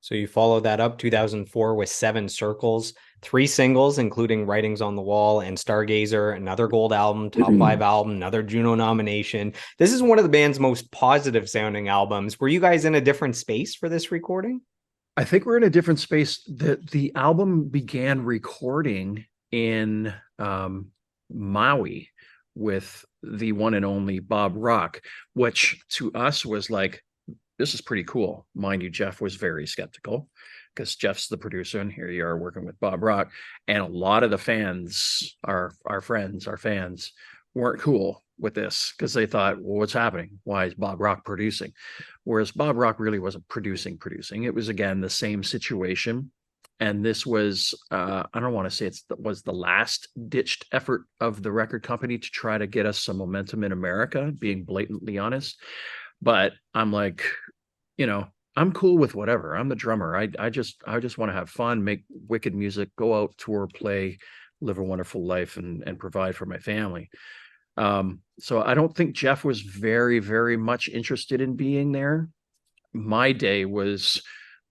So you followed that up 2004 with Seven Circles, three singles, including Writings on the Wall and Stargazer, another gold album, top five album, another Juno nomination. This is one of the band's most positive sounding albums. Were you guys in a different space for this recording? I think we're in a different space. The album began recording in Maui with the one and only Bob Rock, which to us was like, this is pretty cool. Mind you, Jeff was very skeptical because Jeff's the producer, and here you are working with Bob Rock. And a lot of the fans, our friends, our fans, weren't cool with this because they thought, well, what's happening? Why is Bob Rock producing? Whereas Bob Rock really wasn't producing. It was, again, the same situation. And this was, I don't want to say was the last ditched effort of the record company to try to get us some momentum in America, being blatantly honest. But I'm like, I'm cool with whatever. I'm the drummer. I just want to have fun, make wicked music, go out, tour, play, live a wonderful life, and provide for my family. So I don't think Jeff was very, very much interested in being there. My day was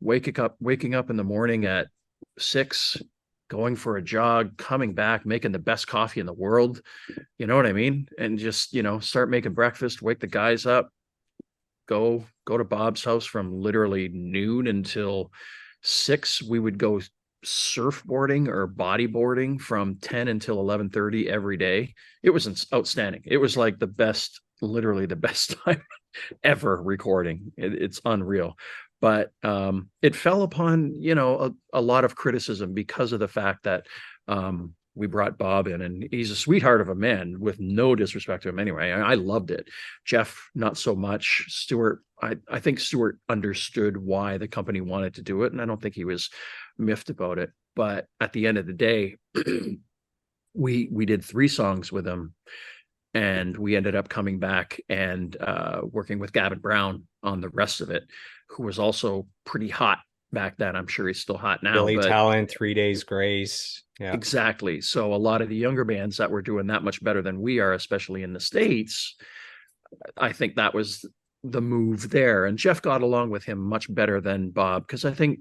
waking up in the morning at 6, going for a jog, coming back, making the best coffee in the world. You know what I mean? And just, start making breakfast, wake the guys up, go to Bob's house from literally noon until 6. We would go surfboarding or bodyboarding from 10 until 11:30 every day. It was outstanding. It was like the best, literally the best time ever recording. It's unreal. But it fell upon, a lot of criticism because of the fact that we brought Bob in, and he's a sweetheart of a man, with no disrespect to him anyway. I loved it. Jeff, not so much. Stuart, I think Stuart understood why the company wanted to do it, and I don't think he was miffed about it. But at the end of the day, we did 3 songs with him, and we ended up coming back and working with Gavin Brown on the rest of it, who was also pretty hot back then. I'm sure he's still hot now, Billy but Talent, 3 Days Grace. Yeah. exactly. So a lot of the younger bands that were doing that much better than we are, especially in the States, I think that was the move there. And Jeff got along with him much better than Bob, because I think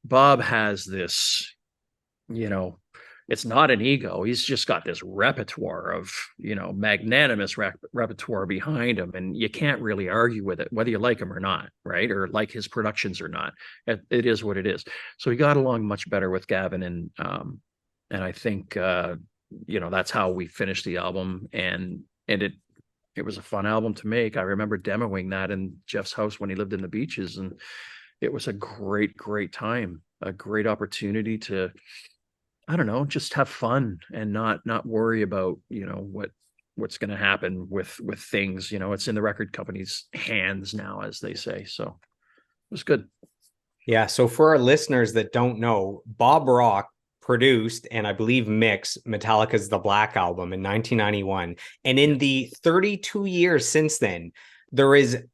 Bob has this, it's not an ego. He's just got this repertoire of, magnanimous repertoire behind him. And you can't really argue with it, whether you like him or not, right? Or like his productions or not. It is what it is. So he got along much better with Gavin. And I think, that's how we finished the album. And it was a fun album to make. I remember demoing that in Jeff's house when he lived in the beaches. And it was a great, great time, a great opportunity to, I don't know, just have fun and not worry about, what's going to happen with things. It's in the record company's hands now, as they say. So it was good. Yeah. So for our listeners that don't know, Bob Rock produced and I believe mixed Metallica's The Black Album in 1991. And in the 32 years since then, there is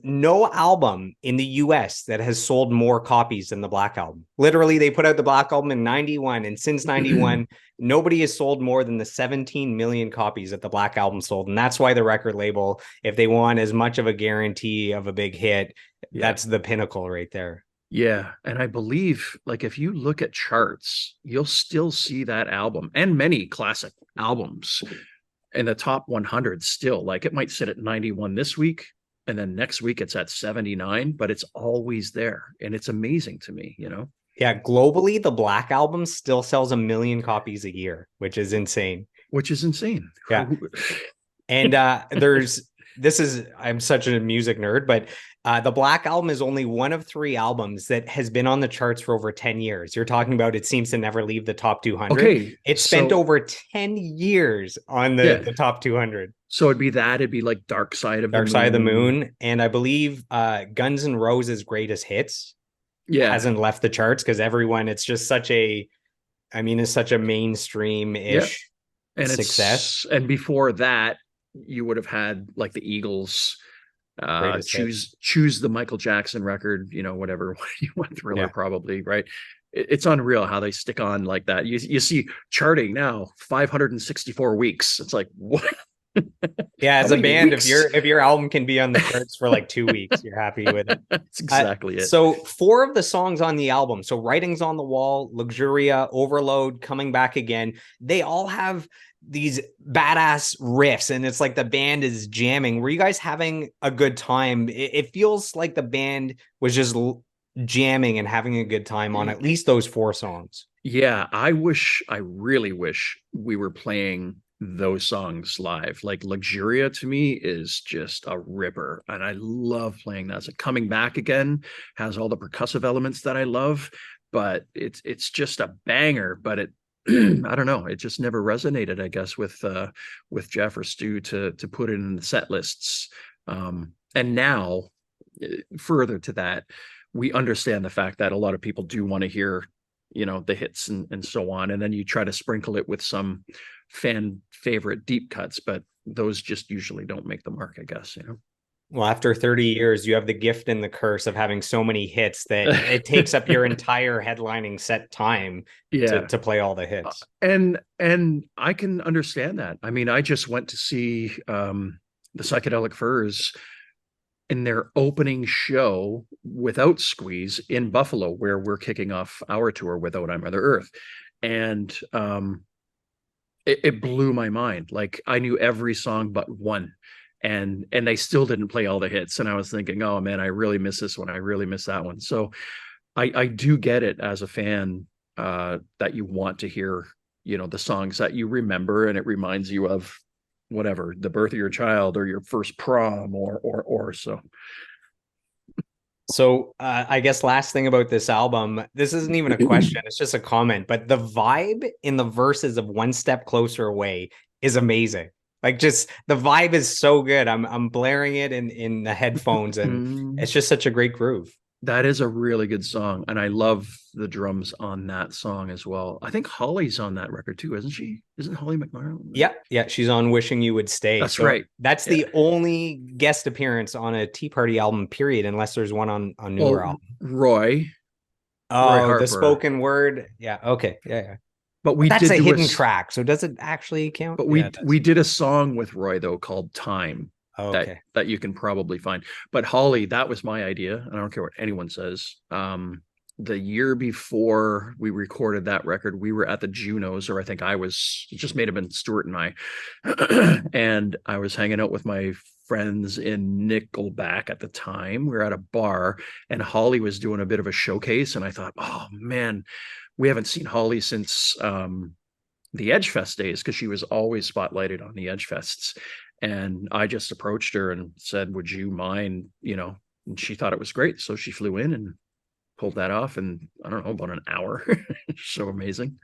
no album in the US that has sold more copies than the Black Album. Literally, they put out the Black Album in 91, and since 91, nobody has sold more than the 17 million copies that the Black Album sold. And that's why the record label, if they want as much of a guarantee of a big hit, that's the pinnacle right there. Yeah. And I believe, like, if you look at charts, you'll still see that album and many classic albums in the top 100 still. Like, it might sit at 91 this week, and then next week it's at 79, but it's always there. And it's amazing to me, Yeah, globally, the Black Album still sells 1 million copies a year, which is insane. Which is insane. Yeah. And I'm such a music nerd, but the Black Album is only one of 3 albums that has been on the charts for over 10 years. You're talking about it seems to never leave the top 200. Okay. It spent over 10 years on the top 200. So it'd be like Dark Side of the Moon. And I believe Guns N' Roses' Greatest Hits hasn't left the charts because it's just it's such a mainstream-ish success. And before that, you would have had like the Eagles choose the Michael Jackson record, whatever you went Thriller, probably, right? It's unreal how they stick on like that. You see charting now 564 weeks. It's like, what? Yeah, How as a many band, weeks? if your album can be on the charts for like 2 weeks, you're happy with it. That's exactly it. So four of the songs on the album, so Writings on the Wall, Luxuria, Overload, Coming Back Again, they all have these badass riffs, and it's like the band is jamming. Were you guys having a good time? It feels like the band was just jamming and having a good time on at least those four songs. Yeah, I really wish we were playing those songs live. Like Luxuria to me is just a ripper, and I love playing that. So Coming Back Again has all the percussive elements that I love, but it's just a banger. But it I don't know, it just never resonated, I guess, with Jeff or Stu to put it in the set lists. And now further to that, we understand the fact that a lot of people do want to hear, the hits and so on, and then you try to sprinkle it with some fan favorite deep cuts, but those just usually don't make the mark, I guess. Well, after 30 years, you have the gift and the curse of having so many hits that it takes up your entire headlining set time Yeah. to play all the hits. And I can understand that. I mean, I just went to see the Psychedelic Furs in their opening show without Squeeze in Buffalo, where we're kicking off our tour without I Mother Earth. And it blew my mind. Like, I knew every song but one. And they still didn't play all the hits. And I was thinking, oh man, I really miss this one. I really miss that one. So I do get it as a fan, that you want to hear, the songs that you remember, and it reminds you of whatever, the birth of your child or your first prom or so. So I guess last thing about this album, this isn't even a question, it's just a comment, but the vibe in the verses of One Step Closer Away is amazing. Like, just the vibe is so good. I'm blaring it in the headphones, and it's just such a great groove. That is a really good song, and I love the drums on that song as well. I think Holly's on that record too, isn't she? Isn't Holly McMarrow? Yeah, she's on Wishing You Would Stay. That's So right. that's Yeah. the only guest appearance on a Tea Party album, period, unless there's one on newer album. Roy Oh, the Harper. spoken word. Yeah, okay. Yeah. But we That's did a do hidden track. So does it actually count? but Yeah, we did a song with Roy though called Time, okay. that you can probably find. But Holly, that was my idea, and I don't care what anyone says. The year before we recorded that record, we were at the Junos, or I think I was. It just may have been Stuart and I, and I was hanging out with my friends in Nickelback at the time. We were at a bar, and Holly was doing a bit of a showcase, and I thought, oh man, we haven't seen Holly since the Edge Fest days, because she was always spotlighted on the Edge Fests. And I just approached her and said, would you mind, and she thought it was great. So she flew in and pulled that off in, I don't know, about an hour. So amazing.